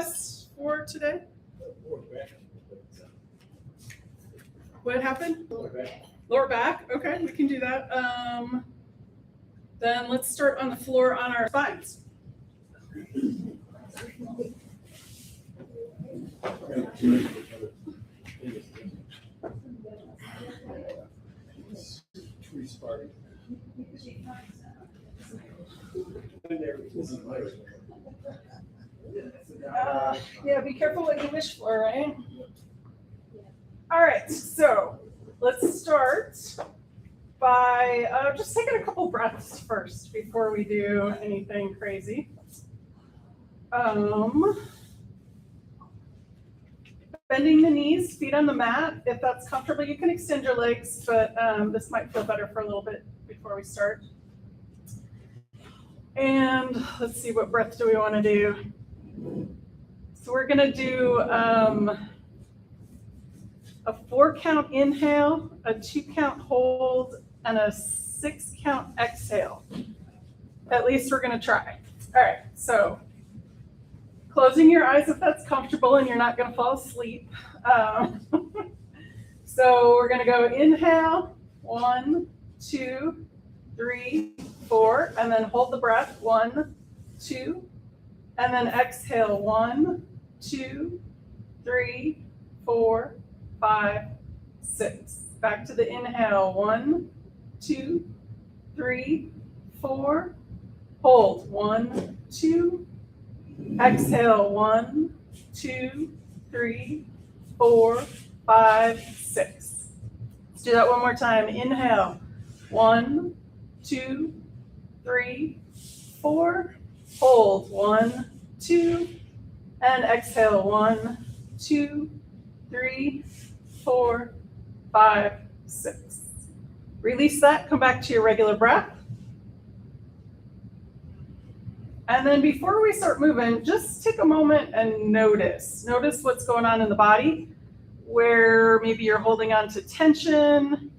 best for today? What happened? Lower back. Okay, we can do that. Then let's start on the floor on our spines. Yeah, be careful what you wish for, right? All right, so let's start by just taking a couple breaths first before we do anything crazy. Bending the knees, feet on the mat. If that's comfortable, you can extend your legs, but this might feel better for a little bit before we start. And let's see, what breath do we want to do? So we're going to do a 4-count inhale, a 2-count hold, and a 6-count exhale. At least we're going to try. All right, so closing your eyes if that's comfortable and you're not going to fall asleep. So we're going to go inhale, 1, 2, 3, 4, and then hold the breath, 1, 2, and then exhale, 1, 2, 3, 4, 5, 6. Back to the inhale, 1, 2, 3, 4, hold, 1, 2, exhale, 1, 2, 3, 4, 5, 6. Let's do that one more time. Inhale, 1, 2, 3, 4, hold, 1, 2, and exhale, 1, 2, 3, 4, 5, 6. Release that, come back to your regular breath. And then before we start moving, just take a moment and notice. Notice what's going on in the body, where maybe you're holding on to tension.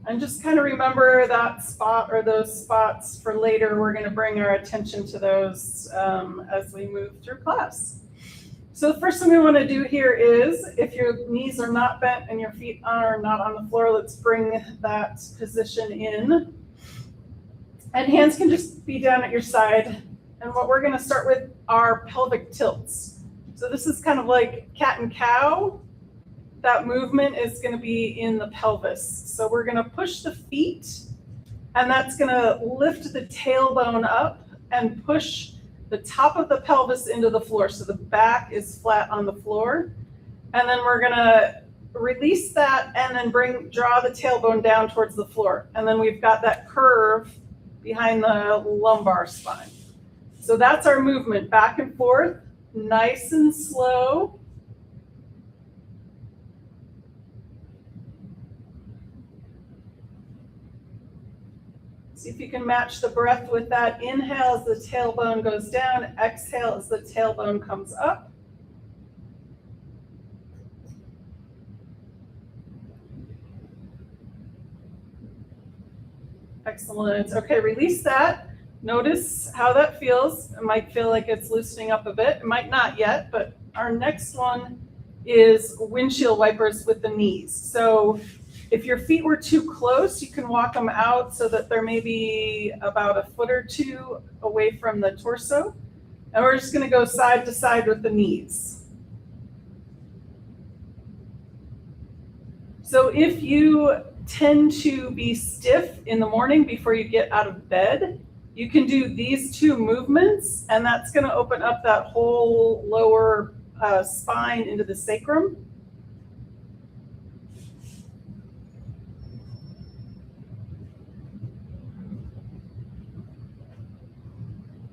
And just kind of remember that spot or those spots for later. We're going to bring our attention to those as we move through class. So the first thing we want to do here is, if your knees are not bent and your feet are not on the floor, let's bring that position in. And hands can just be down at your side. And what we're going to start with are pelvic tilts. So this is kind of like cat and cow. That movement is going to be in the pelvis. So we're going to push the feet, and that's going to lift the tailbone up and push the top of the pelvis into the floor. So the back is flat on the floor. And then we're going to release that and then draw the tailbone down towards the floor. And then we've got that curve behind the lumbar spine. So that's our movement, back and forth, nice and slow. See if you can match the breath with that. Inhale as the tailbone goes down, exhale as the tailbone comes up. Excellent. Okay, release that. Notice how that feels. It might feel like it's loosening up a bit. It might not yet, but our next one is windshield wipers with the knees. So if your feet were too close, you can walk them out so that they're maybe about a foot or two away from the torso. And we're just going to go side to side with the knees. So if you tend to be stiff in the morning before you get out of bed, you can do these two movements, and that's going to open up that whole lower spine into the sacrum.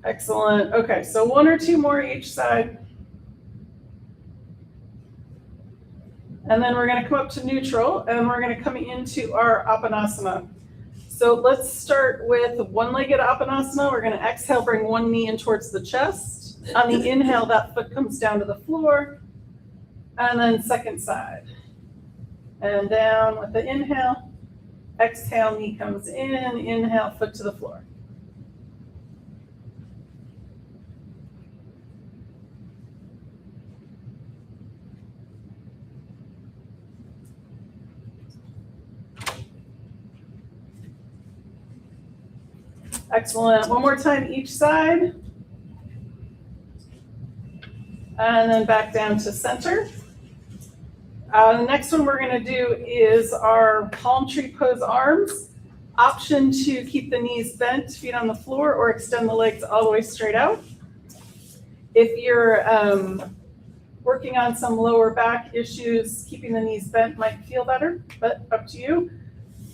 Excellent. Okay, so one or two more each side. And then we're going to come up to neutral, and we're going to come into our Apanasana. So let's start with one-legged Apanasana. We're going to exhale, bring one knee in towards the chest. On the inhale, that foot comes down to the floor. And then second side. And down with the inhale. Exhale, knee comes in. Inhale, foot to the floor. Excellent. One more time each side. And then back down to center. The next one we're going to do is our palm tree pose arms. Option to keep the knees bent, feet on the floor, or extend the legs all the way straight out. If you're working on some lower back issues, keeping the knees bent might feel better, but up to you.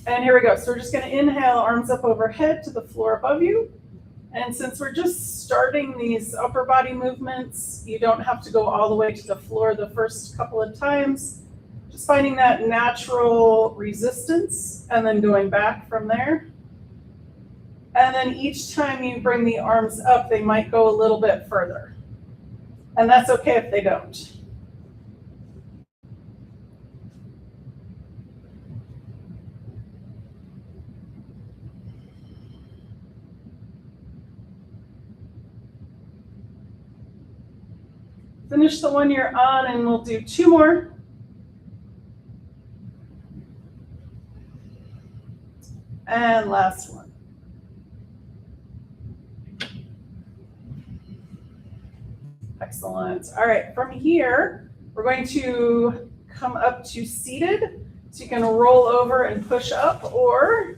And here we go. So we're just going to inhale, arms up overhead to the floor above you. And since we're just starting these upper body movements, you don't have to go all the way to the floor the first couple of times. Just finding that natural resistance and then going back from there. And then each time you bring the arms up, they might go a little bit further. And that's okay if they don't. Finish the one you're on and we'll do 2 more. And last one. Excellent. All right, from here, we're going to come up to seated. So you can roll over and push up or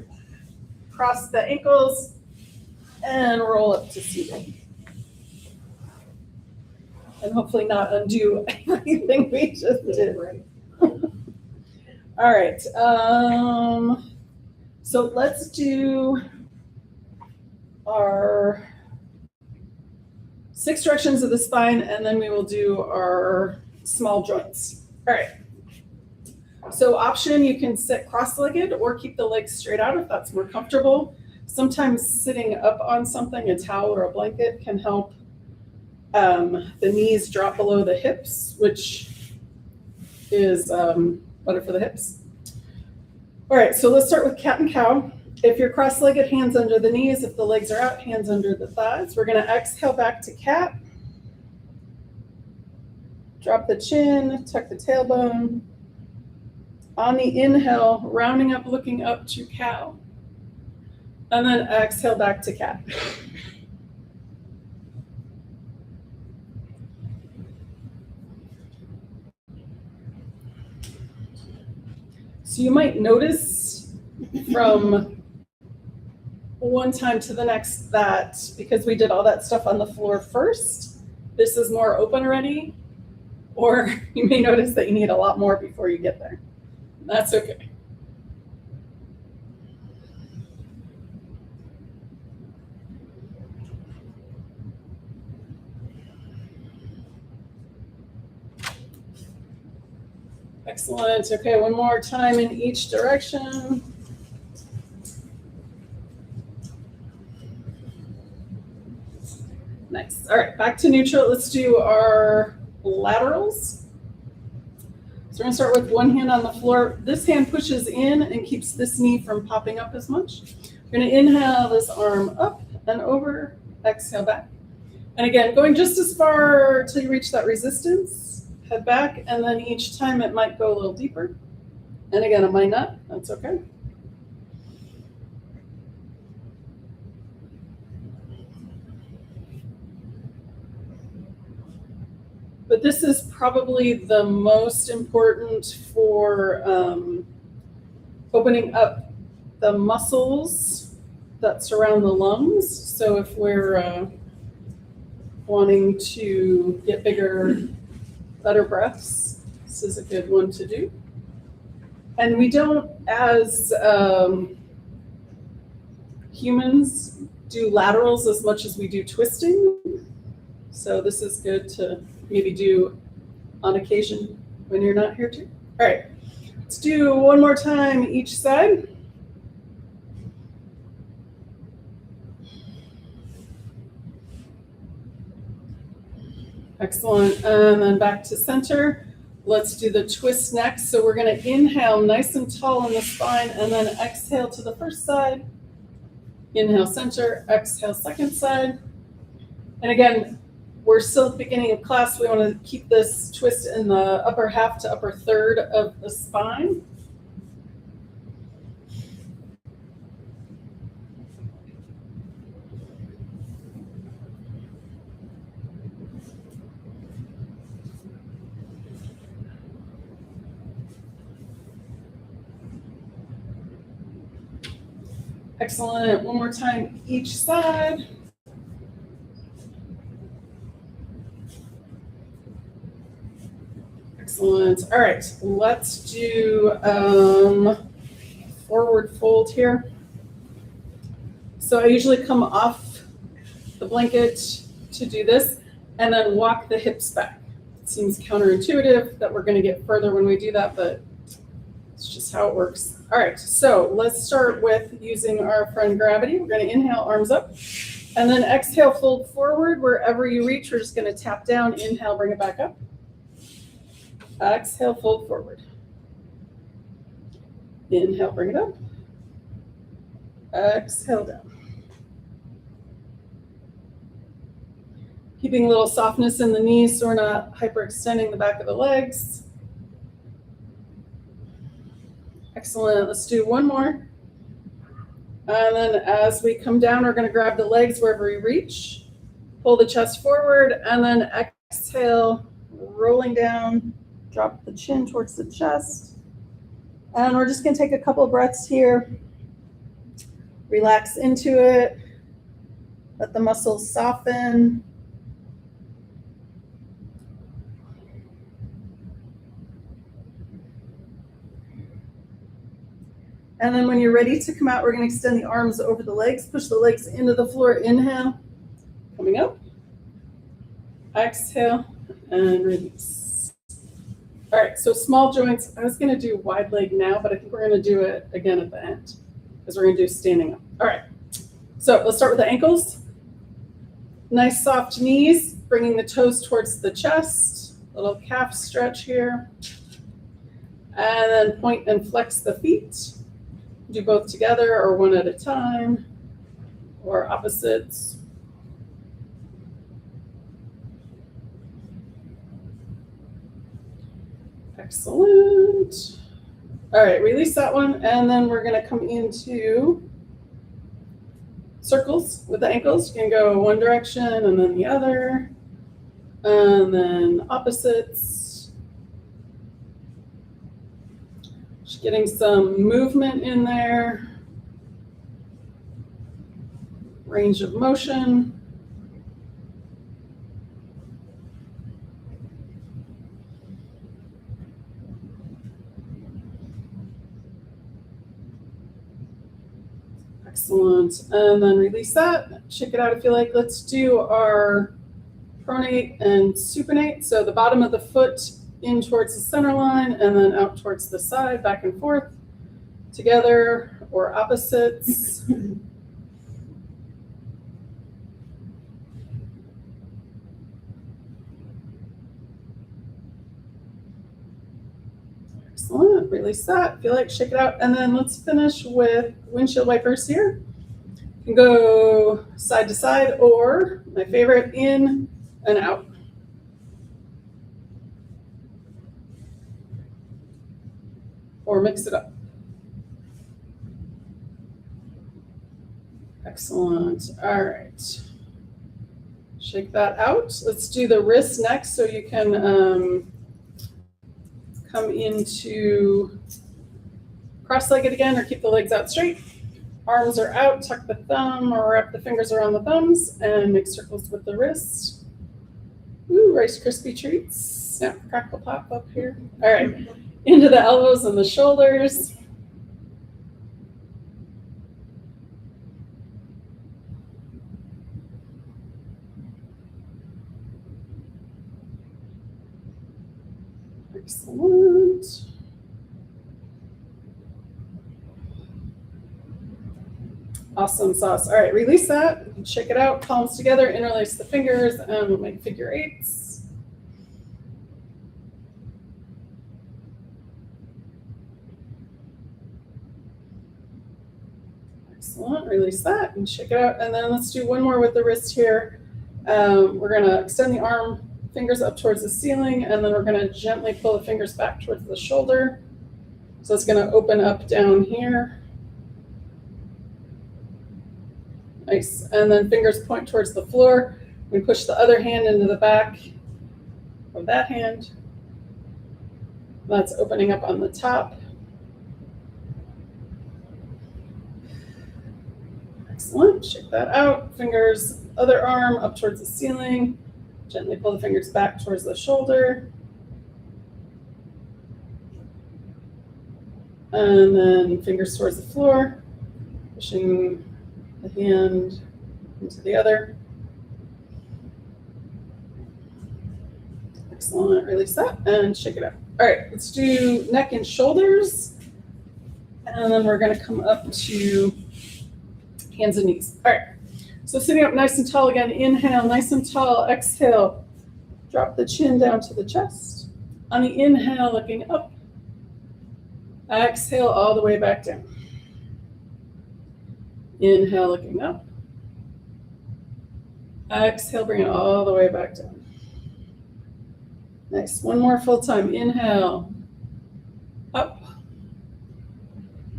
cross the ankles and roll up to seated. And hopefully not undo everything we just did. All right. So let's do our 6 directions of the spine, and then we will do our small joints. All right. So option, you can sit cross-legged or keep the legs straight out if that's more comfortable. Sometimes sitting up on something, a towel or a blanket, can help the knees drop below the hips, which is better for the hips. All right, so let's start with cat and cow. If you're cross-legged, hands under the knees. If the legs are out, hands under the thighs. We're going to exhale back to cat. Drop the chin, tuck the tailbone. On the inhale, rounding up, looking up to cow. And then exhale back to cat. So you might notice from one time to the next that because we did all that stuff on the floor first, this is more open already, or you may notice that you need a lot more before you get there. That's okay. Excellent. Okay, one more time in each direction. Nice. All right, back to neutral. Let's do our laterals. So we're going to start with one hand on the floor. This hand pushes in and keeps this knee from popping up as much. We're going to inhale this arm up and over, exhale back. And again, going just as far till you reach that resistance. Head back, and then each time it might go a little deeper. And again, it might not. That's okay. But this is probably the most important for opening up the muscles that surround the lungs. So if we're wanting to get bigger, better breaths, this is a good one to do. And we don't, as humans, do laterals as much as we do twisting. So this is good to maybe do on occasion when you're not here too. All right, let's do one more time each side. Excellent, and then back to center. Let's do the twist next. So we're gonna inhale nice and tall in the spine and then exhale to the first side. Inhale center, exhale second side. And again, we're still at the beginning of class. We wanna keep this twist in the upper half to upper third of the spine. Excellent. One more time each side. Excellent. All right, let's do forward fold here. So I usually come off the blanket to do this and then walk the hips back. It seems counterintuitive that we're going to get further when we do that, but it's just how it works. All right, so let's start with using our friend gravity. We're going to inhale, arms up, and then exhale, fold forward. Wherever you reach, we're just going to tap down, inhale, bring it back up. Exhale, fold forward. Inhale, bring it up. Exhale, down. Keeping a little softness in the knees so we're not hyperextending the back of the legs. Excellent. Let's do one more. And then as we come down, we're going to grab the legs wherever we reach. Pull the chest forward and then exhale, rolling down. Drop the chin towards the chest. And we're just going to take a couple breaths here. Relax into it. Let the muscles soften. And then when you're ready to come out, we're going to extend the arms over the legs. Push the legs into the floor. Inhale. Coming up. Exhale and release. All right, so small joints. I was going to do wide leg now, but I think we're going to do it again at the end because we're going to do standing up. All right, so let's start with the ankles. Nice soft knees, bringing the toes towards the chest. Little calf stretch here. And then point and flex the feet. Do both together or one at a time or opposites. Excellent. All right, release that one. And then we're going to come into circles with the ankles. You can go one direction and then the other. And then opposites. Just getting some movement in there. Range of motion. Excellent. And then release that. Shake it out if you like. Let's do our pronate and supinate. So the bottom of the foot in towards the center line and then out towards the side, back and forth, together or opposites. Excellent. Release that. If you like, shake it out. And then let's finish with windshield wipers here. You can go side to side or, my favorite, in and out. Or mix it up. Excellent. All right. Shake that out. Let's do the wrist next so you can come into cross-legged again or keep the legs out straight. Arms are out, tuck the thumb or wrap the fingers around the thumbs and make circles with the wrist. Ooh, Rice Krispie treats. Snap, crackle, pop up here. All right. Into the elbows and the shoulders. Excellent. Awesome sauce. All right, release that. Shake it out, palms together, interlace the fingers, and we'll make figure eights. Excellent. Release that and shake it out. And then let's do one more with the wrist here. We're going to extend the arm, fingers up towards the ceiling, and then we're going to gently pull the fingers back towards the shoulder. So it's going to open up down here. Nice. And then fingers point towards the floor. We push the other hand into the back of that hand. That's opening up on the top. Excellent. Shake that out. Fingers, other arm up towards the ceiling. Gently pull the fingers back towards the shoulder. And then fingers towards the floor, pushing the hand into the other. Excellent. Release that and shake it out. All right, let's do neck and shoulders. And then we're going to come up to hands and knees. All right, so sitting up nice and tall again. Inhale, nice and tall. Exhale, drop the chin down to the chest. On the inhale, looking up. Exhale all the way back down. Inhale, looking up. Exhale, bring it all the way back down. Nice. One more full time. Inhale, up.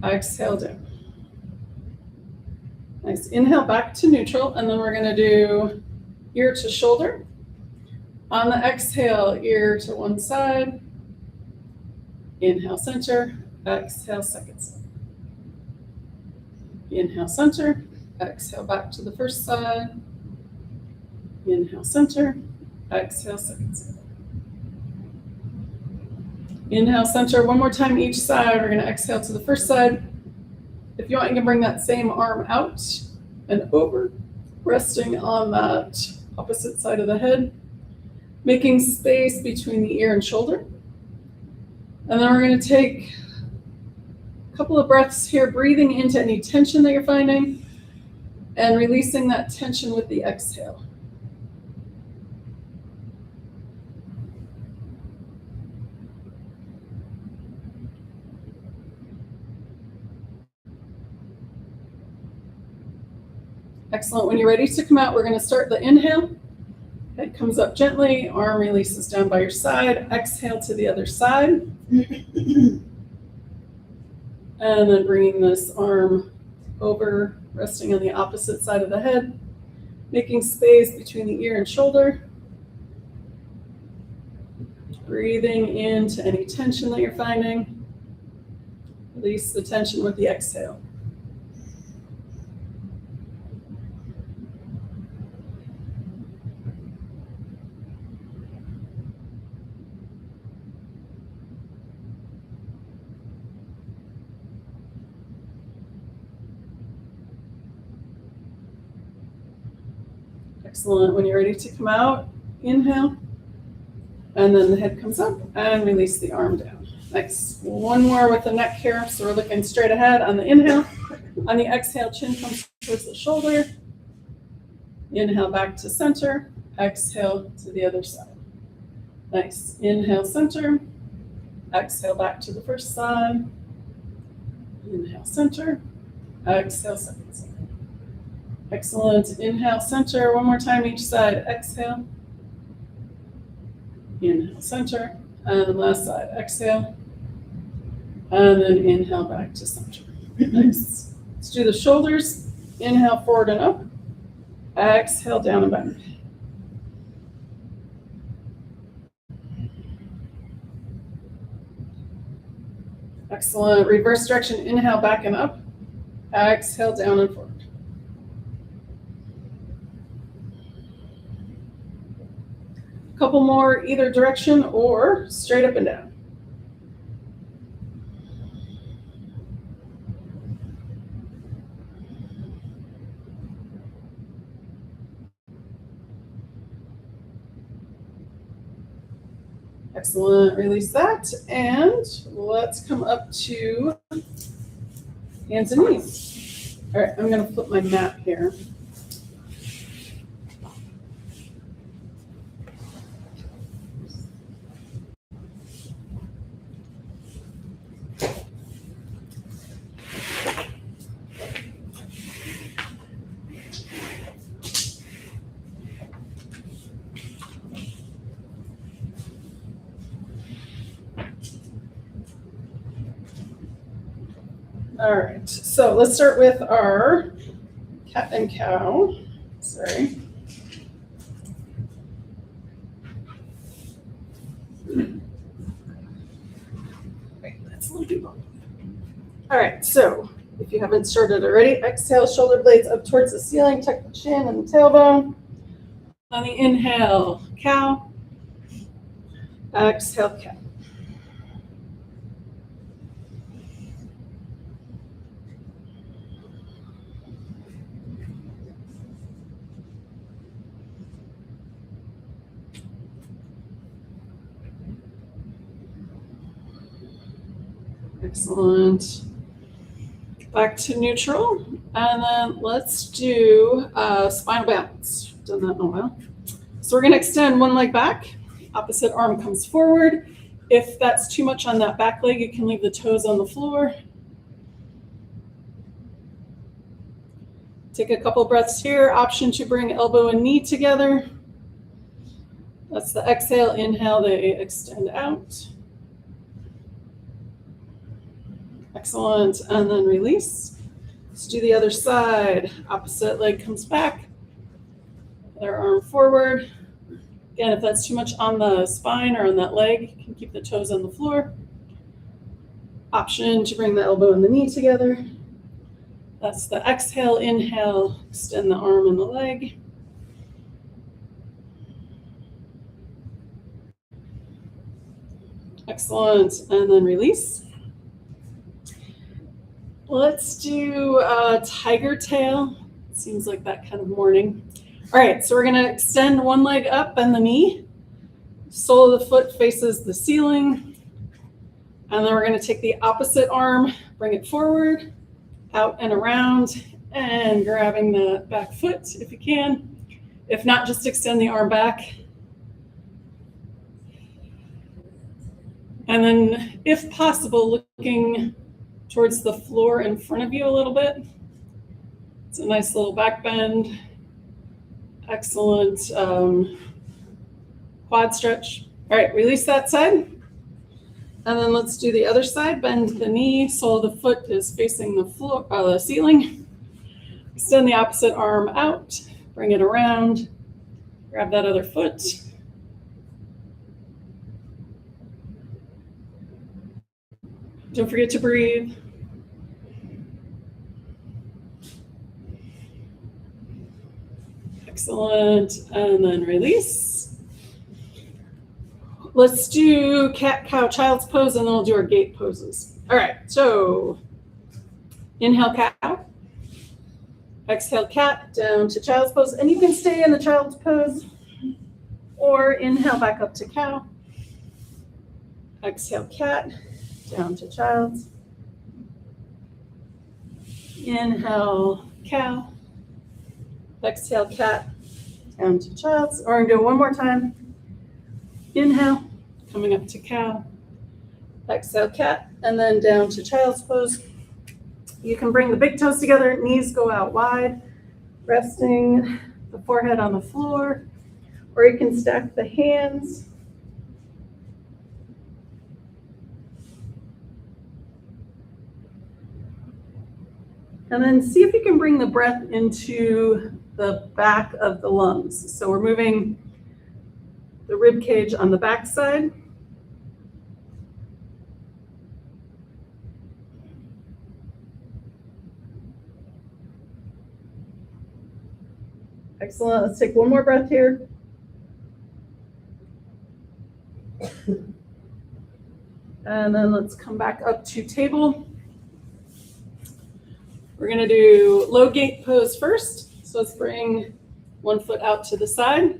Exhale, down. Nice. Inhale back to neutral, and then we're going to do ear to shoulder. On the exhale, ear to one side. Inhale, center. Exhale, second side. Inhale, center. Exhale, back to the first side. Inhale, center. Exhale, second side. Inhale, center. One more time each side. We're going to exhale to the first side. If you want, you can bring that same arm out and over, resting on that opposite side of the head, making space between the ear and shoulder. And then we're going to take a couple of breaths here, breathing into any tension that you're finding and releasing that tension with the exhale. Excellent. When you're ready to come out, we're going to start the inhale. Head comes up gently, arm releases down by your side. Exhale to the other side. And then bringing this arm over, resting on the opposite side of the head, making space between the ear and shoulder. Breathing into any tension that you're finding. Release the tension with the exhale. Excellent. When you're ready to come out, inhale, and then the head comes up and release the arm down. Nice. One more with the neck here. So we're looking straight ahead on the inhale. On the exhale, chin comes towards the shoulder. Inhale back to center. Exhale to the other side. Nice. Inhale, center. Exhale back to the first side. Inhale, center. Exhale, second side. Excellent. Inhale, center. One more time each side. Exhale. Inhale, center. And last side. Exhale. And then inhale back to center. Nice. Let's do the shoulders. Inhale, forward and up. Exhale, down and back. Excellent. Reverse direction. Inhale, back and up. Exhale, down and forward. Couple more either direction or straight up and down. Excellent. Release that. And let's come up to hands and knees. All right, I'm going to flip my mat here. All right, so let's start with our cat and cow. Sorry. Wait, that's a little too long. All right, so If you haven't started already, exhale, shoulder blades up towards the ceiling, tuck the chin and the tailbone. On the inhale, cow. Exhale, cat. Excellent. Back to neutral, and then let's do spinal balance. Done that in a while. So we're going to extend one leg back. Opposite arm comes forward. If that's too much on that back leg, you can leave the toes on the floor. Take a couple breaths here. Option to bring elbow and knee together. That's the exhale. Inhale, they extend out. Excellent, and then release. Let's do the other side. Opposite leg comes back. Other arm forward. Again, if that's too much on the spine or on that leg, you can keep the toes on the floor. Option to bring the elbow and the knee together. That's the exhale. Inhale, extend the arm and the leg. Excellent, and then release. Let's do tiger tail. Seems like that kind of morning. All right, so we're gonna extend one leg up, bend the knee. Sole of the foot faces the ceiling. And then we're gonna take the opposite arm, bring it forward, out and around, and grabbing the back foot if you can. If not, just extend the arm back. And then, if possible, looking towards the floor in front of you a little bit. It's a nice little back bend. Excellent quad stretch. All right, release that side. And then let's do the other side. Bend the knee, sole of the foot is facing the floor, the ceiling. Extend the opposite arm out, bring it around, grab that other foot. Don't forget to breathe. Excellent, and then release. Let's do cat, cow, child's pose, and then we'll do our gate poses. All right, so inhale, cow. Exhale, cat, down to child's pose. And you can stay in the child's pose or inhale back up to cow. Exhale, cat, down to child's. Inhale, cow. Exhale, cat, down to child's. Or I'm going to do one more time. Inhale, coming up to cow. Exhale, cat, and then down to child's pose. You can bring the big toes together, knees go out wide, resting the forehead on the floor, or you can stack the hands. And then see if you can bring the breath into the back of the lungs. So we're moving the rib cage on the back side. Excellent. Let's take one more breath here. And then let's come back up to table. We're going to do low gate pose first. So let's bring one foot out to the side.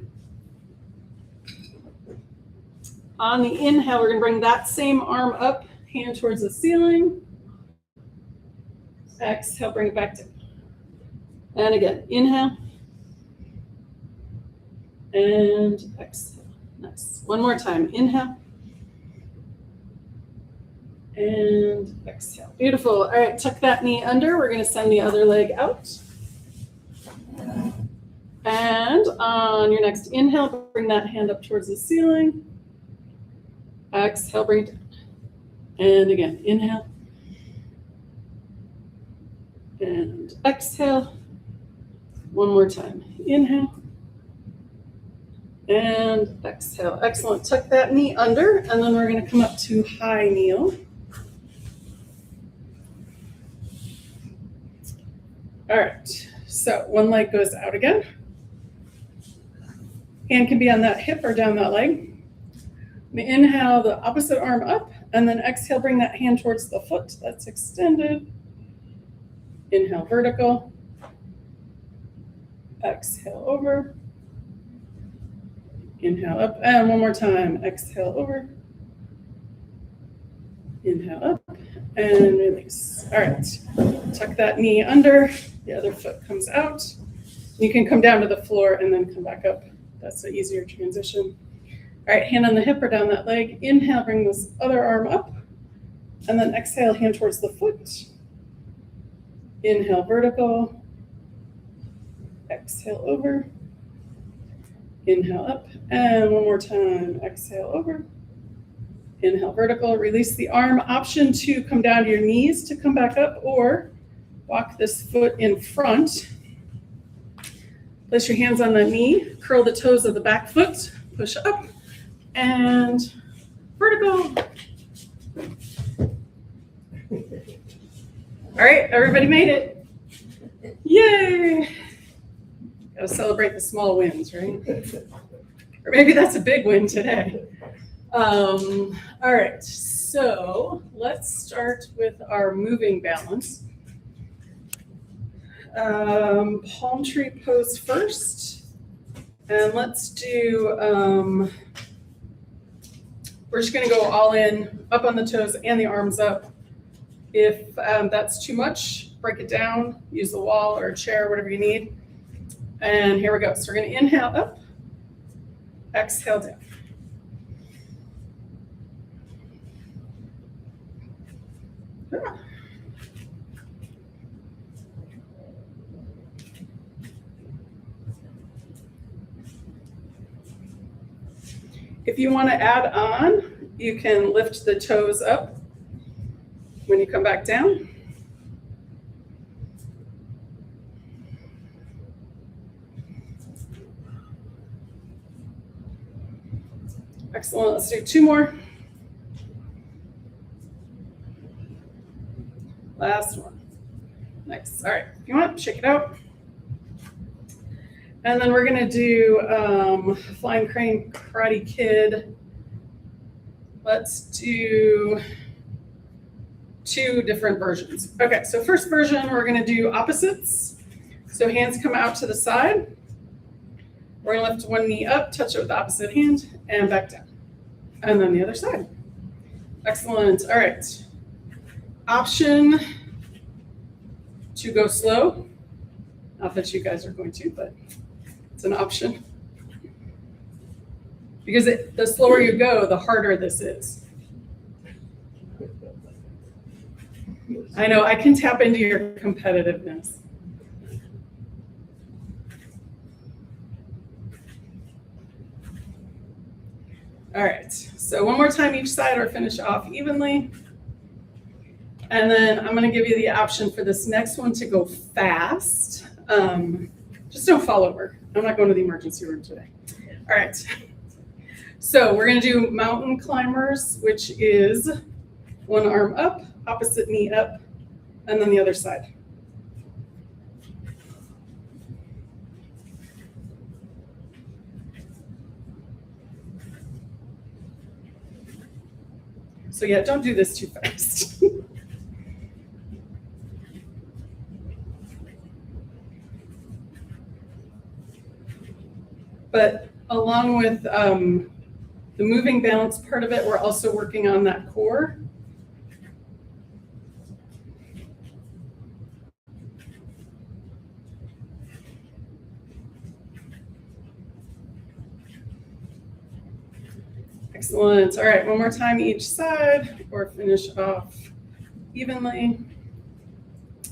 On the inhale, we're going to bring that same arm up, hand towards the ceiling. Exhale, bring it back down. And again, inhale. And exhale. Nice. One more time. Inhale. And exhale. Beautiful. All right, tuck that knee under. We're going to send the other leg out. And on your next inhale, bring that hand up towards the ceiling. Exhale, bring it down. And again, inhale. And exhale. One more time. Inhale. And exhale. Excellent. Tuck that knee under, and then we're going to come up to high kneel. All right, so one leg goes out again. Hand can be on that hip or down that leg. Inhale the opposite arm up, and then exhale, bring that hand towards the foot that's extended. Inhale, vertical. Exhale, over. Inhale, up, and one more time. Exhale, over. Inhale, up, and release. All right, tuck that knee under. The other foot comes out. You can come down to the floor and then come back up. That's an easier transition. All right, hand on the hip or down that leg. Inhale, bring this other arm up. And then exhale, hand towards the foot. Inhale, vertical. Exhale, over. Inhale, up. And one more time. Exhale, over. Inhale, vertical. Release the arm. Option to come down to your knees to come back up, or walk this foot in front. Place your hands on the knee. Curl the toes of the back foot. Push up. And vertical. All right, everybody made it. Yay. Gotta celebrate the small wins, right? Or maybe that's a big win today. All right, so let's start with our moving balance. Palm tree pose first. And let's do, we're just gonna go all in, up on the toes and the arms up. If that's too much, break it down, use the wall or a chair, whatever you need. And here we go. So we're gonna inhale up, exhale down. If you want to add on, you can lift the toes up when you come back down. Excellent. Let's do two more. Last one. Nice. All right. If you want, shake it out. And then we're going to do Flying Crane Karate Kid. Let's do two different versions. Okay, so first version, we're going to do opposites. So hands come out to the side. We're going to lift one knee up, touch it with the opposite hand, and back down. And then the other side. Excellent. All right. Option to go slow. Not that you guys are going to, but it's an option. Because the slower you go, the harder this is. I know, I can tap into your competitiveness. All right, so one more time each side or finish off evenly. And then I'm gonna give you the option for this next one to go fast. Just don't fall over. I'm not going to the emergency room today. All right. So we're going to do mountain climbers, which is one arm up, opposite knee up, and then the other side. So yeah, don't do this too fast. But along with the moving balance part of it, we're also working on that core. Excellent. All right, one more time each side, or finish off evenly.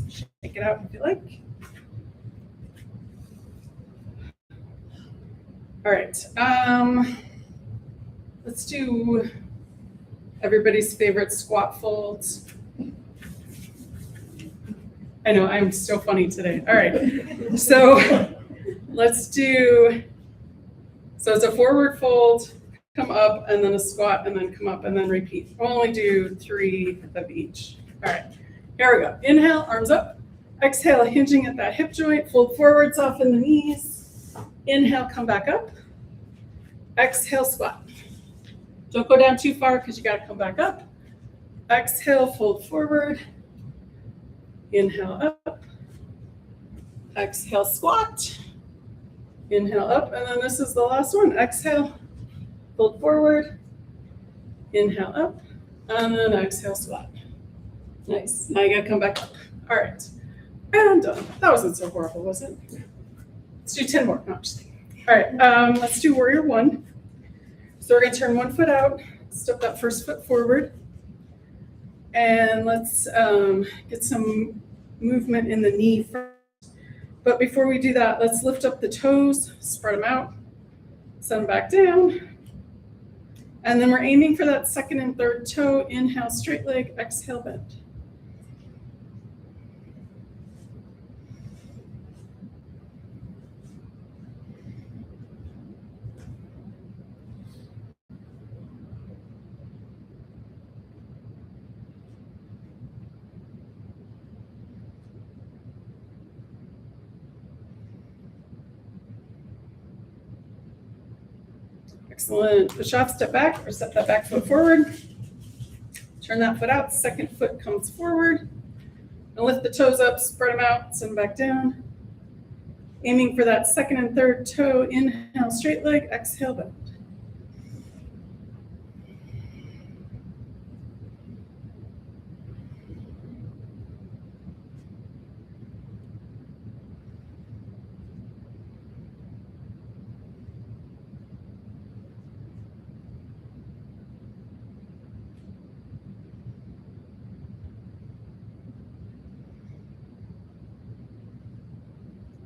Shake it out if you like. All right, let's do everybody's favorite squat folds. I know, I'm so funny today. All right, so let's do, so it's a forward fold, come up, and then a squat, and then come up, and then repeat. We'll only do 3 of each. All right, here we go. Inhale, arms up, Exhale, hinging at that hip joint, fold forward, soften the knees. Inhale, come back up. Exhale, squat. Don't go down too far because you got to come back up. Exhale, fold forward. Inhale, up. Exhale, squat. Inhale, up. And then this is the last one. Exhale, fold forward. Inhale, up. And then exhale, squat. Nice. Now you got to come back up. All right. And done. That wasn't so horrible, was it? Let's do 10 more. No, just kidding. All right. Let's do warrior one. So we're going to turn one foot out, step that first foot forward, and let's get some movement in the knee first. But before we do that, let's lift up the toes, spread them out, set them back down. And then we're aiming for that second and third toe. Inhale, straight leg, exhale, bend. Excellent. Push off, step back, or step that back foot forward. Turn that foot out, second foot comes forward. And lift the toes up, spread them out, send them back down. Aiming for that second and third toe. Inhale, straight leg, exhale, bend.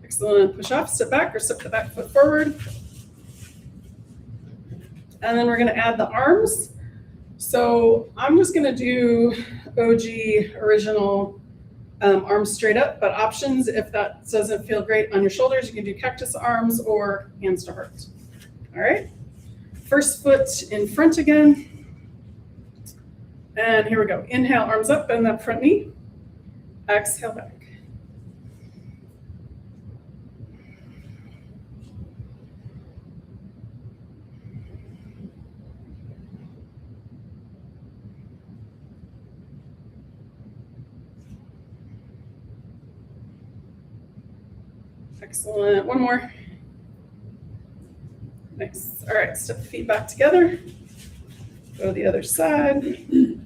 Excellent. Push off, step back, or step the back foot forward. And then we're going to add the arms. So I'm just going to do OG original arms straight up, but options, if that doesn't feel great on your shoulders, you can do cactus arms or hands to heart. All right. First foot in front again. And here we go. Inhale, arms up, bend that front knee. Exhale, back. Excellent. One more. Nice. All right, step the feet back together. Go to the other side. Here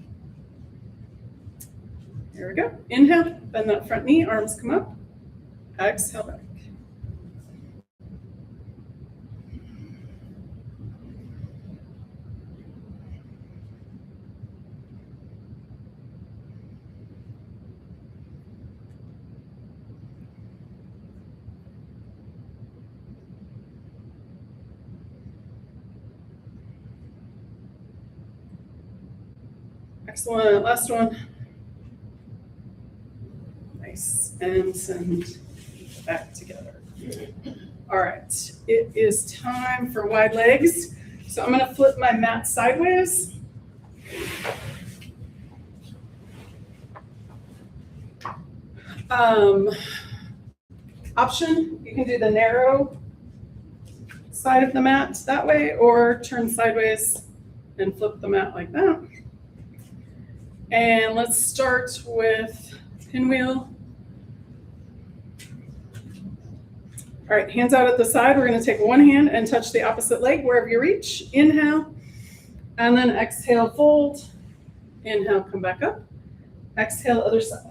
we go. Inhale, bend that front knee, arms come up. Exhale, back. Excellent. Last one. Nice. And send back together. All right. It is time for wide legs. So I'm going to flip my mat sideways. Option, you can do the narrow side of the mat that way, or turn sideways and flip the mat like that. And let's start with pinwheel. All right, hands out at the side. We're going to take one hand and touch the opposite leg wherever you reach. Inhale, and then exhale, fold. Inhale, come back up. Exhale, other side.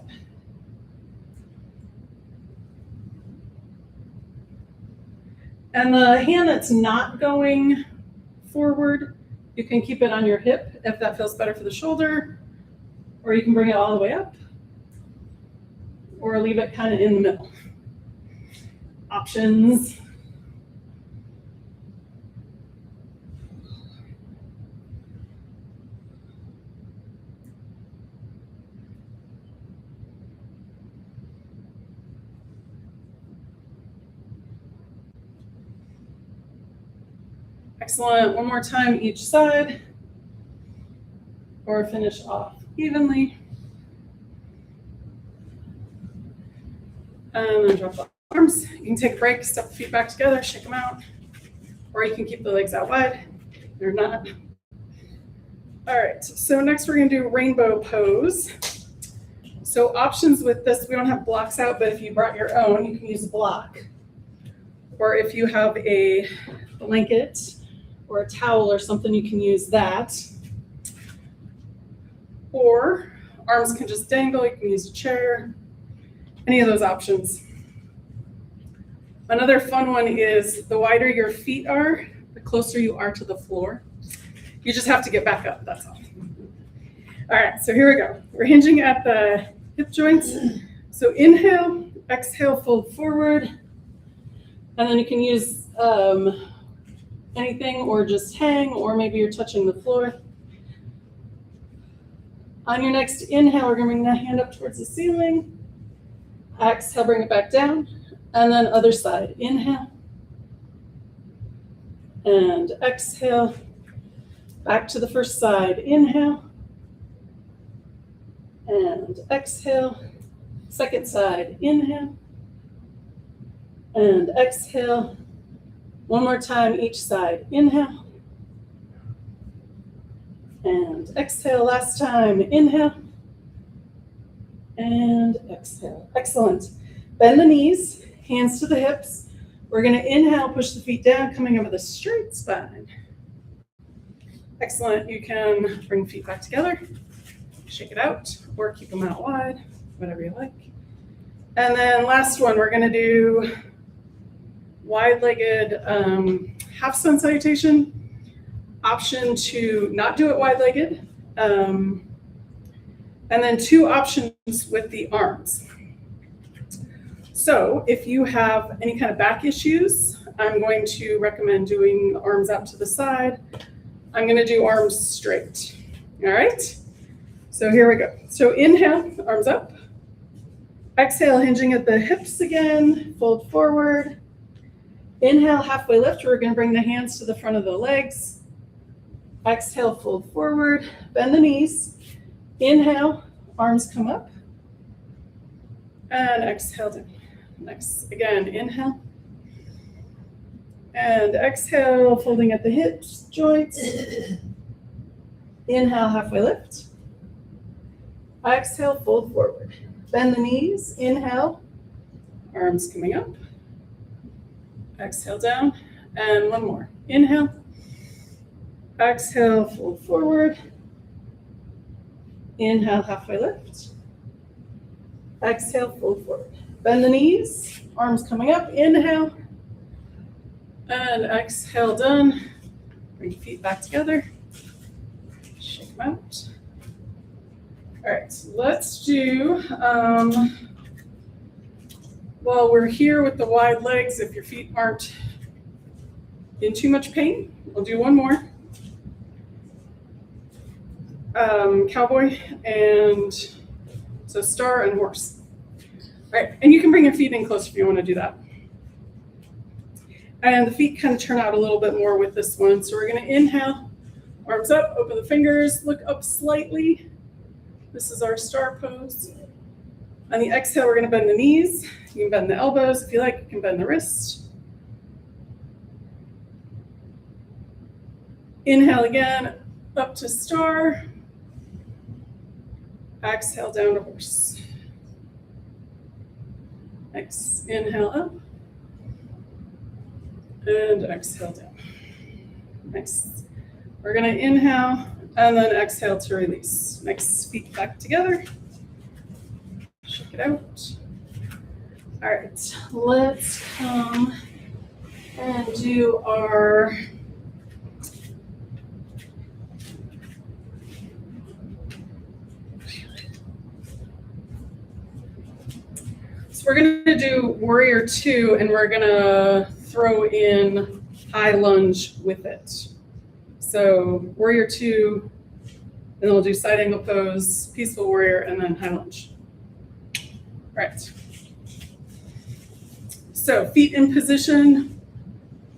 And the hand that's not going forward, you can keep it on your hip if that feels better for the shoulder, or you can bring it all the way up, or leave it kind of in the middle. Options. Excellent. One more time each side, or finish off evenly. And then drop the arms. You can take a break, step the feet back together, shake them out. Or you can keep the legs out wide. They're not. All right, so next we're gonna do rainbow pose. So options with this, we don't have blocks out, but if you brought your own, you can use a block. Or if you have a blanket or a towel or something, you can use that. Or arms can just dangle, you can use a chair, any of those options. Another fun one is the wider your feet are, the closer you are to the floor. You just have to get back up, that's all. All right, so here we go. We're hinging at the hip joints. So inhale, exhale, fold forward. And then you can use anything or just hang, or maybe you're touching the floor. On your next inhale, we're gonna bring the hand up towards the ceiling. Exhale, bring it back down. And then other side, inhale. And exhale. Back to the first side, inhale. And exhale. Second side, inhale. And exhale. One more time each side, inhale. And exhale, last time, inhale. And exhale, excellent. Bend the knees, hands to the hips. We're gonna inhale, push the feet down, coming up with a straight spine. Excellent, you can bring feet back together, shake it out, or keep them out wide, whatever you like. And then last one, we're gonna do wide-legged half sun salutation. Option to not do it wide-legged. And then two options with the arms. So if you have any kind of back issues, I'm going to recommend doing arms out to the side. I'm gonna do arms straight, all right? So here we go. So inhale, arms up. Exhale, hinging at the hips again, fold forward. Inhale, halfway lift. We're gonna bring the hands to the front of the legs. Exhale, fold forward, bend the knees. Inhale, arms come up. And exhale down. Next, again, inhale. And exhale, folding at the hips, joints. Inhale, halfway lift. Exhale, fold forward. Bend the knees, inhale. Arms coming up. Exhale down, and one more. Inhale. Exhale, fold forward. Inhale, halfway lift. Exhale, fold forward. Bend the knees, arms coming up. Inhale. And exhale, done. Bring feet back together. Shake them out. All right, so let's do, while we're here with the wide legs, if your feet aren't in too much pain, we'll do one more. Cowboy, and so star and horse. All right, and you can bring your feet in close if you want to do that. And the feet kind of turn out a little bit more with this one. So we're going to inhale, arms up, open the fingers, look up slightly. This is our star pose. On the exhale, we're going to bend the knees. You can bend the elbows if you like. You can bend the wrist. Inhale again, up to star. Exhale down to horse. Next, inhale up. And exhale down. Next, we're going to inhale and then exhale to release. Next, feet back together. Shake it out. All right, let's come and do our So we're going to do warrior two, and we're going to throw in high lunge with it. So warrior two, and then we'll do side angle pose, peaceful warrior, and then high lunge. All right. So feet in position,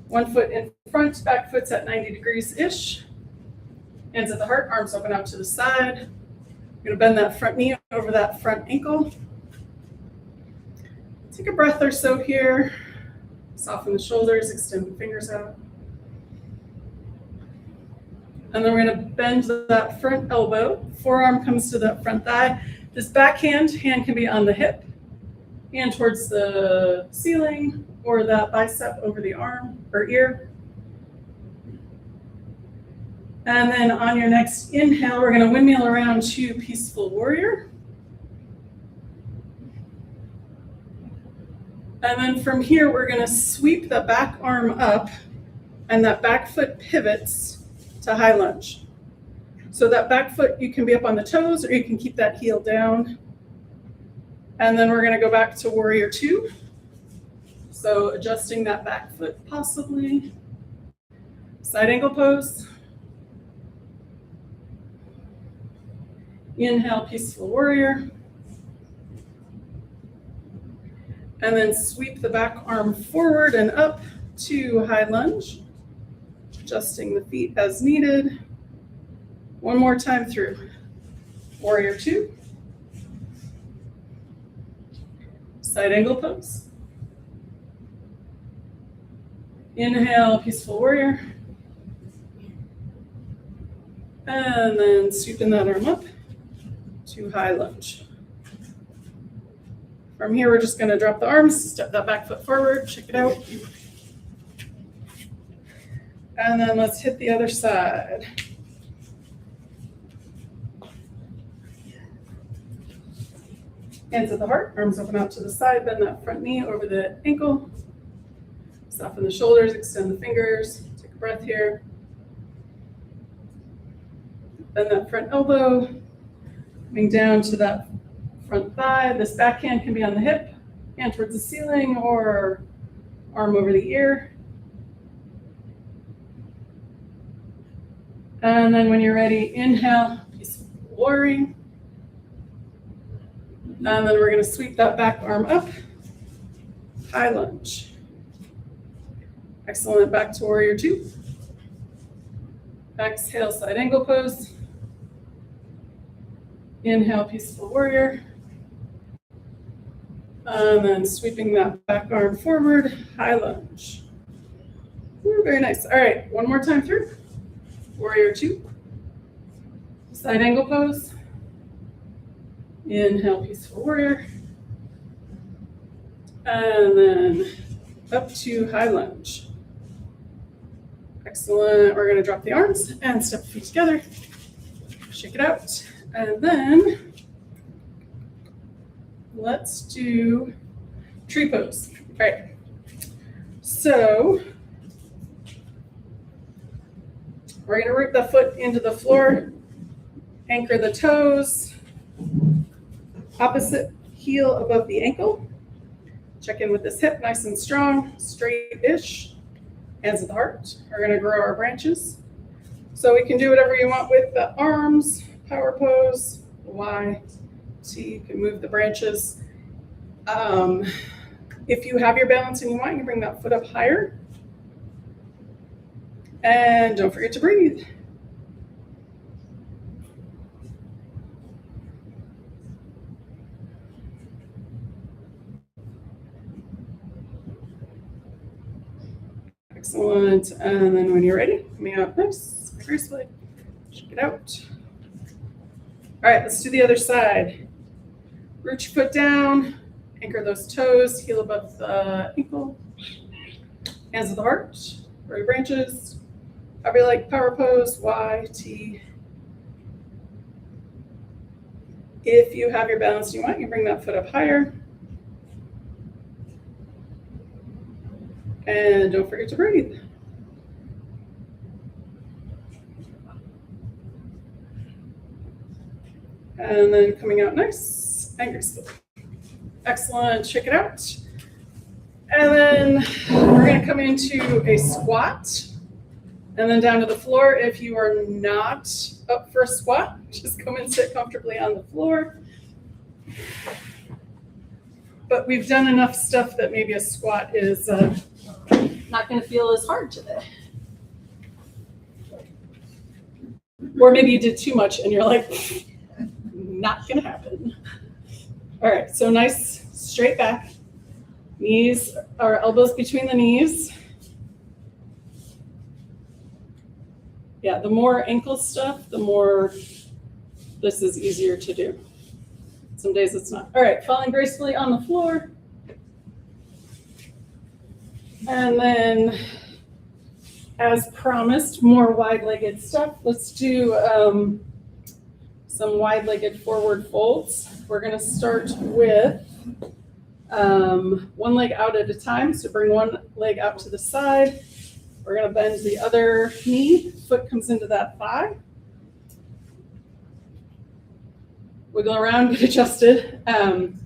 1 foot in front, back foot's at 90 degrees-ish. Hands at the heart, arms open out to the side. You're gonna bend that front knee over that front ankle. Take a breath or so here. Soften the shoulders, extend the fingers out. And then we're gonna bend that front elbow. Forearm comes to that front thigh. This hand can be on the hip, hand towards the ceiling, or that bicep over the arm or ear. And then on your next inhale, we're gonna windmill around to Peaceful Warrior. And then from here, we're gonna sweep the back arm up and that back foot pivots to high lunge. So that back foot, you can be up on the toes or you can keep that heel down. And then we're gonna go back to Warrior Two. So adjusting that back foot possibly. Side angle pose. Inhale, Peaceful Warrior. And then sweep the back arm forward and up to high lunge. Adjusting the feet as needed. One more time through. Warrior Two. Side angle pose. Inhale, Peaceful Warrior. And then sweeping that arm up to high lunge. From here, we're just gonna drop the arms, step that back foot forward, check it out. And then let's hit the other side. Hands at the heart, arms open out to the side, bend that front knee over the ankle. Soften the shoulders, extend the fingers, take a breath here. Bend that front elbow, coming down to that front thigh. This backhand can be on the hip, hand towards the ceiling, or arm over the ear. And then when you're ready, inhale, Peaceful Warrior. And then we're gonna sweep that back arm up, high lunge. Excellent, back to Warrior Two. Exhale, side angle pose. Inhale, Peaceful Warrior. And then sweeping that back arm forward, high lunge. Ooh, very nice. All right, one more time through. Warrior Two. Side angle pose. Inhale, Peaceful Warrior. And then up to high lunge. Excellent. We're going to drop the arms and step the feet together. Shake it out. And then let's do tree pose. All right. So we're going to root the foot into the floor, anchor the toes, opposite heel above the ankle. Check in with this hip, nice and strong, straight-ish. Hands at the heart. We're going to grow our branches. So we can do whatever you want with the arms, power pose, Y, T, you can move the branches. If you have your balance and you want, you can bring that foot up higher. And don't forget to breathe. Excellent. And then when you're ready, coming out nice, gracefully. Check it out. All right, let's do the other side. Root your foot down, anchor those toes, heel above the ankle. Hands at the heart, grow your branches. However you like, power pose, Y, T. If you have your balance and you want, you bring that foot up higher. And don't forget to breathe. And then coming out nice and graceful. Excellent, check it out. And then we're gonna come into a squat and then down to the floor. If you are not up for a squat, just come and sit comfortably on the floor. But we've done enough stuff that maybe a squat is not gonna feel as hard today. Or maybe you did too much and you're like, not gonna happen. All right, so nice straight back. Knees or elbows between the knees. Yeah, the more ankle stuff, the more this is easier to do. Some days it's not. All right, falling gracefully on the floor. And then, as promised, more wide-legged stuff. Let's do some wide-legged forward folds. We're gonna start with one leg out at a time. So bring one leg out to the side. We're gonna bend the other knee, foot comes into that thigh. Wiggle around, get adjusted. And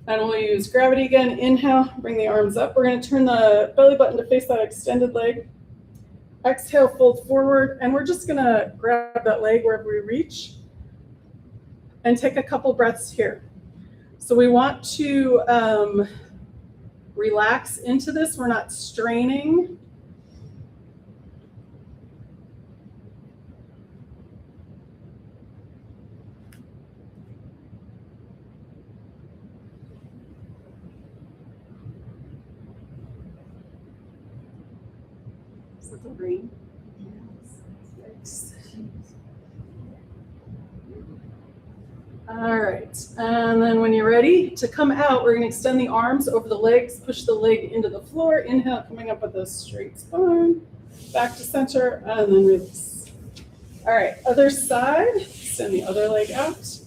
we'll use gravity again. Inhale, bring the arms up. We're gonna turn the belly button to face that extended leg. Exhale, fold forward, and we're just gonna grab that leg wherever we reach and take a couple breaths here. So we want to relax into this. We're not straining. Is that the rain? Yes. All right, and then when you're ready to come out, we're going to extend the arms over the legs, push the leg into the floor. Inhale, coming up with a straight spine, back to center, and then release. All right, other side, extend the other leg out.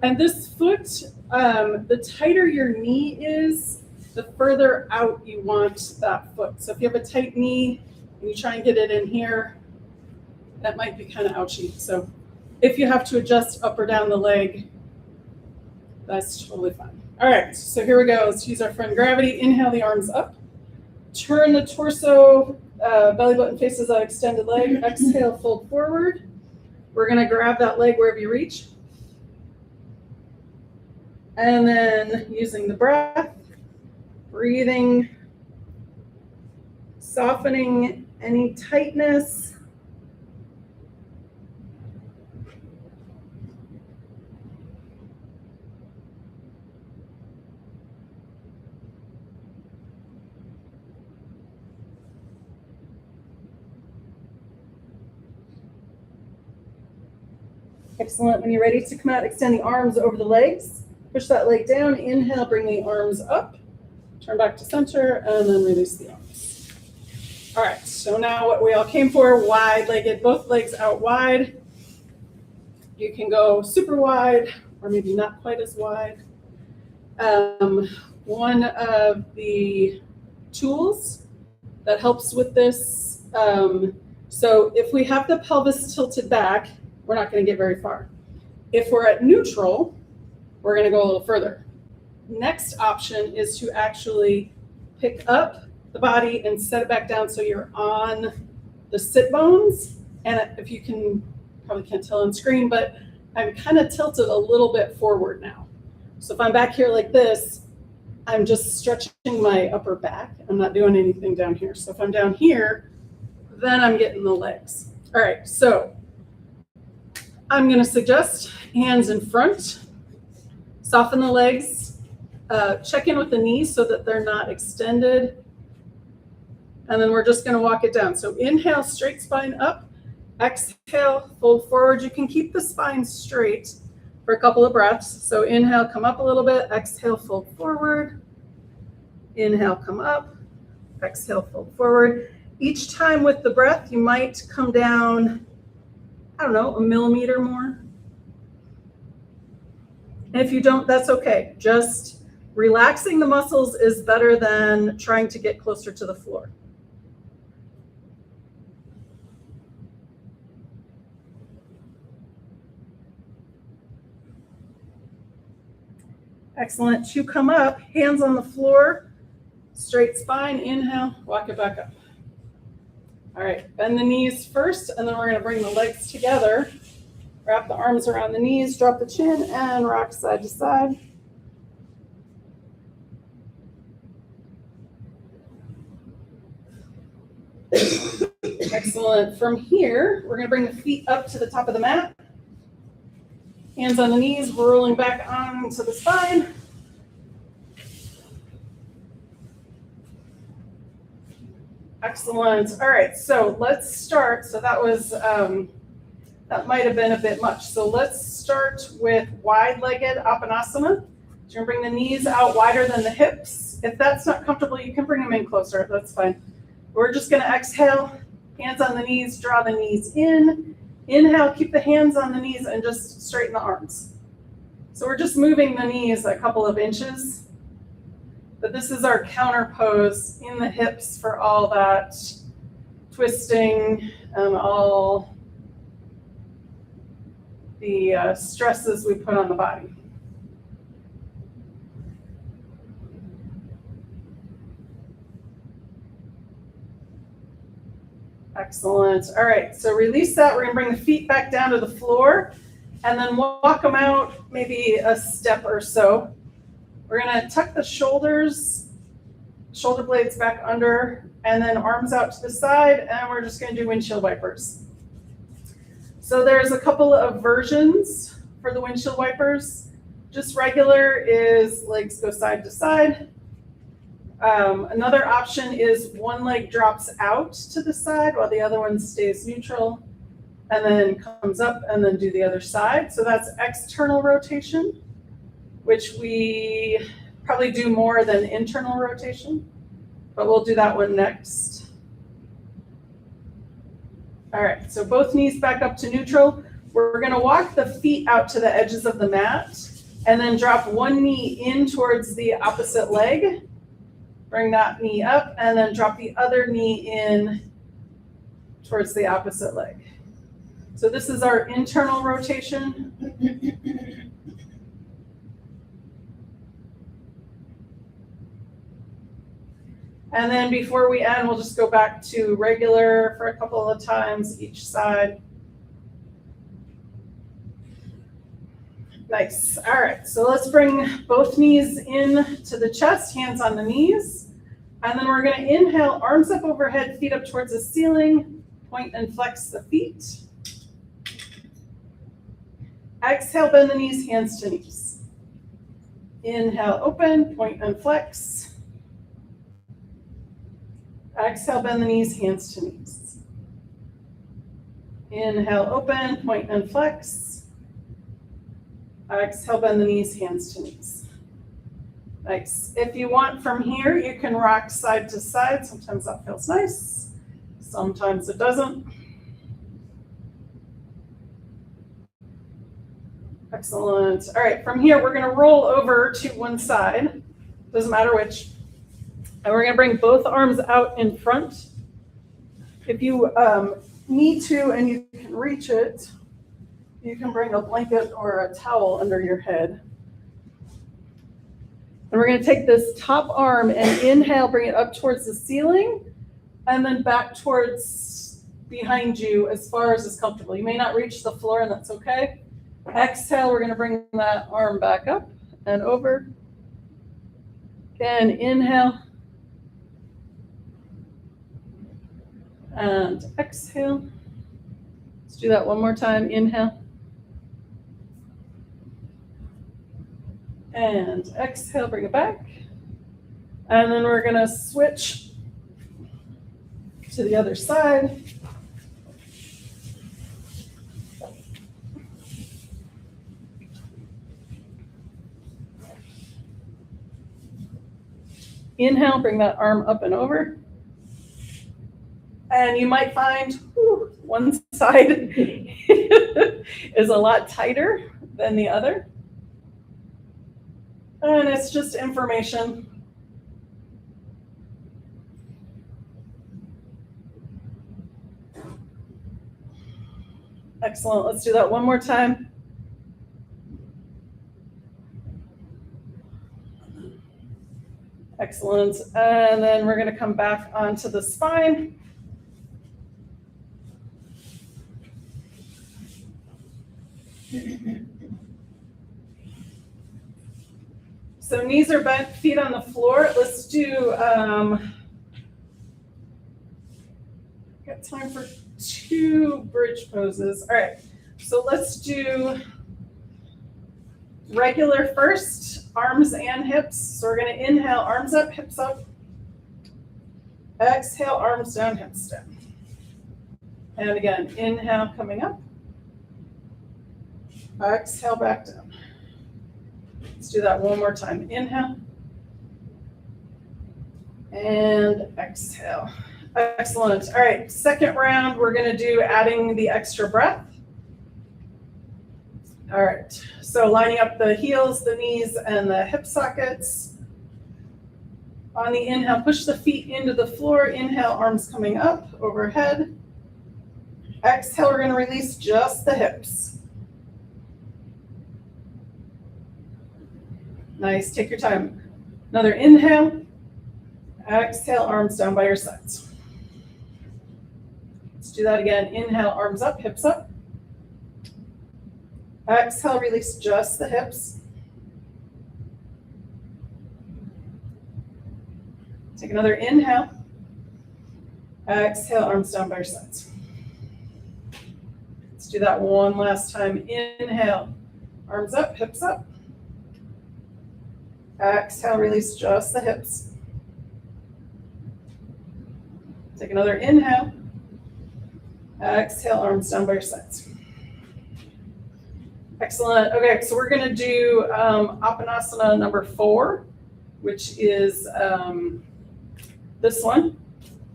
And this foot, the tighter your knee is, the further out you want that foot. So if you have a tight knee and you try and get it in here, that might be kind of ouchy. So if you have to adjust up or down the leg, that's totally fine. All right, so here we go. Let's use our friend gravity. Inhale the arms up. Turn the torso, belly button faces that extended leg. Exhale, fold forward. We're gonna grab that leg wherever you reach. And then using the breath, breathing, softening any tightness. Excellent. When you're ready to come out, extend the arms over the legs. Push that leg down. Inhale, bring the arms up. Turn back to center, and then release the arms. All right, so now what we all came for, wide-legged, both legs out wide. You can go super wide, or maybe not quite as wide. One of the tools that helps with this, so if we have the pelvis tilted back, we're not going to get very far. If we're at neutral, we're going to go a little further. Next option is to actually pick up the body and set it back down so you're on the sit bones. And if you can, probably can't tell on screen, but I'm kind of tilted a little bit forward now. So if I'm back here like this, I'm just stretching my upper back. I'm not doing anything down here. So if I'm down here, then I'm getting the legs. All right, so I'm going to suggest hands in front, soften the legs, check in with the knees so that they're not extended. And then we're just going to walk it down. So inhale, straight spine up. Exhale, fold forward. You can keep the spine straight for a couple of breaths. So inhale, come up a little bit. Exhale, fold forward. Inhale, come up. Exhale, fold forward. Each time with the breath, you might come down, I don't know, a millimeter more. And if you don't, that's okay. Just relaxing the muscles is better than trying to get closer to the floor. Excellent. To come up, hands on the floor, straight spine, inhale, walk it back up. All right, bend the knees first, and then we're going to bring the legs together. Wrap the arms around the knees, drop the chin, and rock side to side. Excellent. From here, we're going to bring the feet up to the top of the mat. Hands on the knees, rolling back onto the spine. Excellent. All right, so let's start. So that was, that might have been a bit much. So let's start with wide-legged Apanasana. You're gonna bring the knees out wider than the hips. If that's not comfortable, you can bring them in closer, that's fine. We're just gonna exhale, hands on the knees, draw the knees in. Inhale, keep the hands on the knees and just straighten the arms. So we're just moving the knees a couple of inches. But this is our counter pose in the hips for all that twisting and all the stresses we put on the body. Excellent. All right, so release that. We're gonna bring the feet back down to the floor and then walk them out maybe a step or so. We're gonna tuck the shoulders, shoulder blades back under, and then arms out to the side, and we're just gonna do windshield wipers. So there's a couple of versions for the windshield wipers. Just regular is legs go side to side. Another option is one leg drops out to the side while the other one stays neutral and then comes up and then do the other side. So that's external rotation, which we probably do more than internal rotation, but we'll do that one next. All right, so both knees back up to neutral. We're gonna walk the feet out to the edges of the mat and then drop one knee in towards the opposite leg. Bring that knee up and then drop the other knee in towards the opposite leg. So this is our internal rotation. And then before we end, we'll just go back to regular for a couple of times each side. Nice. All right, so let's bring both knees in to the chest, hands on the knees. And then we're going to inhale, arms up overhead, feet up towards the ceiling, point and flex the feet. Exhale, bend the knees, hands to knees. Inhale, open, point and flex. Exhale, bend the knees, hands to knees. Inhale, open, point and flex. Exhale, bend the knees, hands to knees. Nice. If you want from here, you can rock side to side. Sometimes that feels nice. Sometimes it doesn't. Excellent. All right, from here, we're going to roll over to one side. Doesn't matter which. And we're going to bring both arms out in front. If you need to and you can reach it, you can bring a blanket or a towel under your head. And we're going to take this top arm and inhale, bring it up towards the ceiling, and then back towards behind you as far as is comfortable. You may not reach the floor, and that's okay. Exhale, we're going to bring that arm back up and over. Again, inhale. And exhale. Let's do that one more time. Inhale. And exhale, bring it back. And then we're going to switch to the other side. Inhale, bring that arm up and over. And you might find one side is a lot tighter than the other. And it's just information. Excellent. Let's do that one more time. Excellent. And then we're going to come back onto the spine. So knees are bent, feet on the floor. Let's do, got time for 2 bridge poses. All right, so let's do regular first, arms and hips. So we're gonna inhale, arms up, hips up. Exhale, arms down, hips down. And again, inhale, coming up. Exhale, back down. Let's do that one more time. Inhale. And exhale. Excellent. All right, second round, we're going to do adding the extra breath. All right, so lining up the heels, the knees, and the hip sockets. On the inhale, push the feet into the floor. Inhale, arms coming up, overhead. Exhale, we're going to release just the hips. Nice, take your time. Another inhale. Exhale, arms down by your sides. Let's do that again. Inhale, arms up, hips up. Exhale, release just the hips. Take another inhale. Exhale, arms down by your sides. Let's do that one last time. Inhale, arms up, hips up. Exhale, release just the hips. Take another inhale. Exhale, arms down by your sides. Excellent. Okay, so we're going to do Apanasana number 4, which is this one.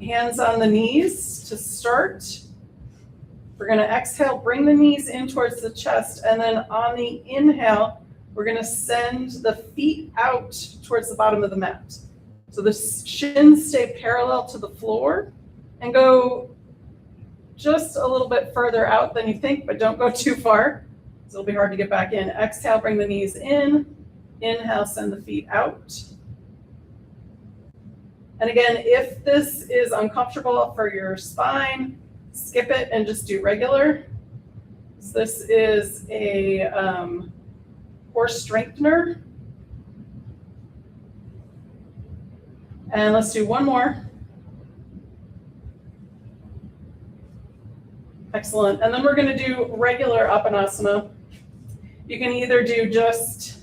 Hands on the knees to start. We're going to exhale, bring the knees in towards the chest, and then on the inhale, we're going to send the feet out towards the bottom of the mat. So the shins stay parallel to the floor and go just a little bit further out than you think, but don't go too far. It'll be hard to get back in. Exhale, bring the knees in. Inhale, send the feet out. And again, if this is uncomfortable for your spine, skip it and just do regular. So this is a core strengthener. And let's do one more. Excellent. And then we're going to do regular Apanasana. You can either do just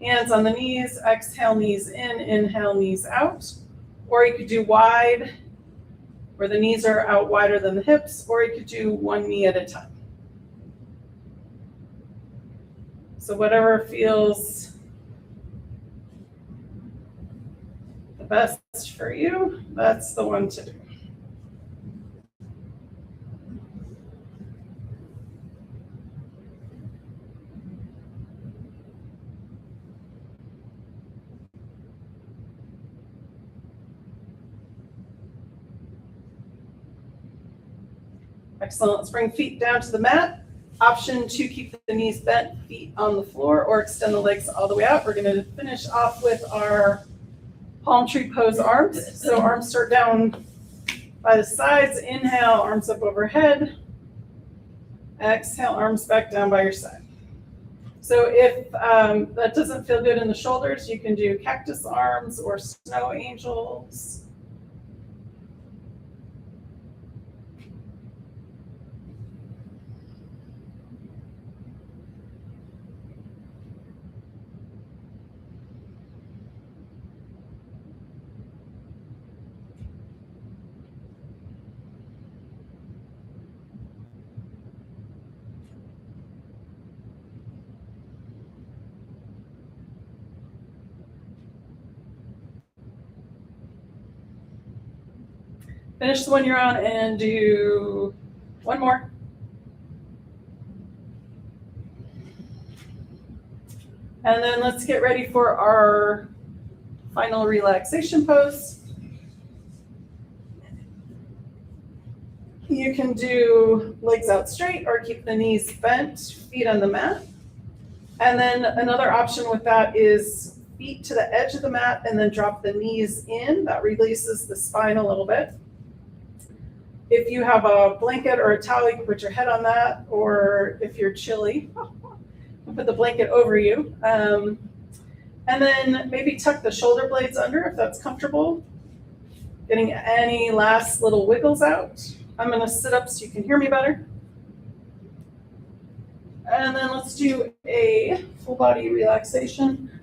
hands on the knees, exhale, knees in, inhale, knees out. Or you could do wide, where the knees are out wider than the hips, or you could do one knee at a time. So whatever feels the best for you, that's the one to do. Excellent. Let's bring feet down to the mat. Option to keep the knees bent, feet on the floor, or extend the legs all the way out. We're going to finish off with our palm tree pose arms. So arms start down by the sides. Inhale, arms up overhead. Exhale, arms back down by your side. So if that doesn't feel good in the shoulders, you can do cactus arms or snow angels. Finish the one you're on and do one more. And then let's get ready for our final relaxation pose. You can do legs out straight or keep the knees bent, feet on the mat. And then another option with that is feet to the edge of the mat and then drop the knees in. That releases the spine a little bit. If you have a blanket or a towel, you can put your head on that, or if you're chilly, put the blanket over you. And then maybe tuck the shoulder blades under if that's comfortable. Getting any last little wiggles out. I'm going to sit up so you can hear me better. And then let's do a full body relaxation.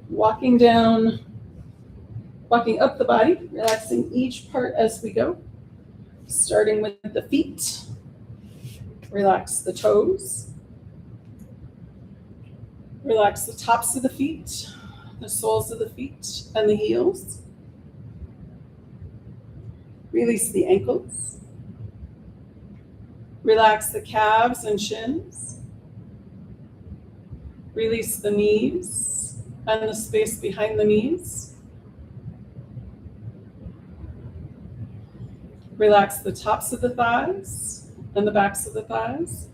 Walking down Walking up the body, relaxing each part as we go. Starting with the feet. Relax the toes. Relax the tops of the feet, the soles of the feet, and the heels. Release the ankles. Relax the calves and shins. Release the knees and the space behind the knees. Relax the tops of the thighs and the backs of the thighs.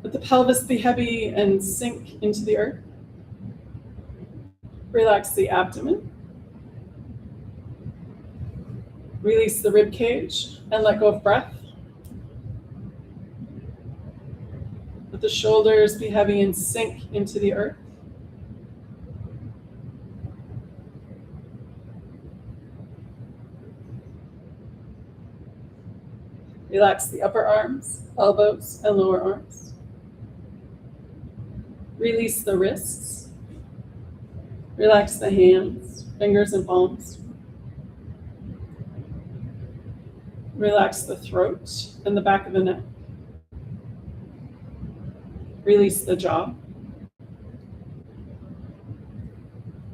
Let the pelvis be heavy and sink into the earth. Relax the abdomen. Release the rib cage and let go of breath. Let the shoulders be heavy and sink into the earth. Relax the upper arms, elbows, and lower arms. Release the wrists. Relax the hands, fingers, and palms. Relax the throat and the back of the neck. Release the jaw.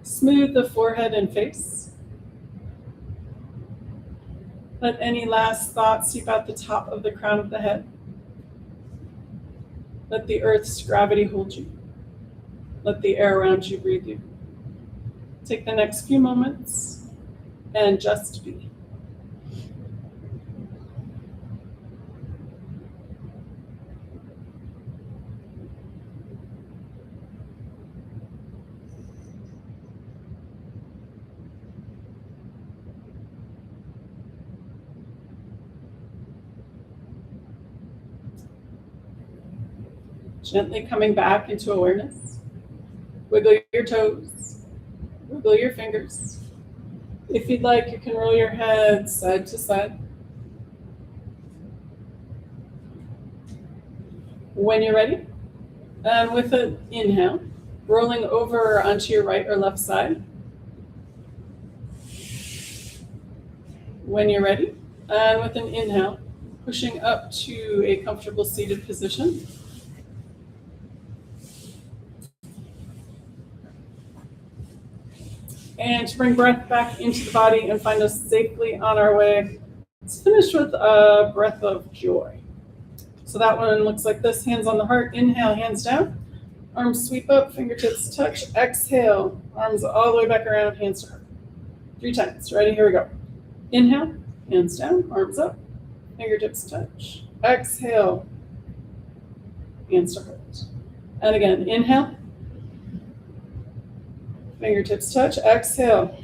Smooth the forehead and face. Let any last thoughts seep out the top of the crown of the head. Let the earth's gravity hold you. Let the air around you breathe you. Take the next few moments and just be. Gently coming back into awareness. Wiggle your toes, wiggle your fingers. If you'd like, you can roll your head side to side. When you're ready, and with an inhale, rolling over onto your right or left side. When you're ready, and with an inhale, pushing up to a comfortable seated position. And to bring breath back into the body and find us safely on our way, let's finish with a breath of joy. So that one looks like this, hands on the heart, inhale, hands down, arms sweep up, fingertips touch, exhale, arms all the way back around, hands to heart. 3 times, ready, here we go. Inhale, hands down, arms up, fingertips touch, exhale, hands to heart. And again, inhale, fingertips touch, exhale,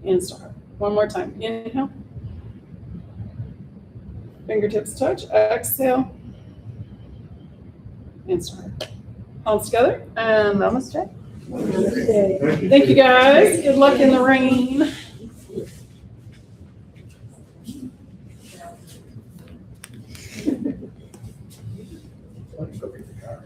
hands to heart. One more time, inhale, fingertips touch, exhale, hands to heart. Palms together, and namaste. Namaste. Thank you guys, good luck in the rain. Let's go get the car.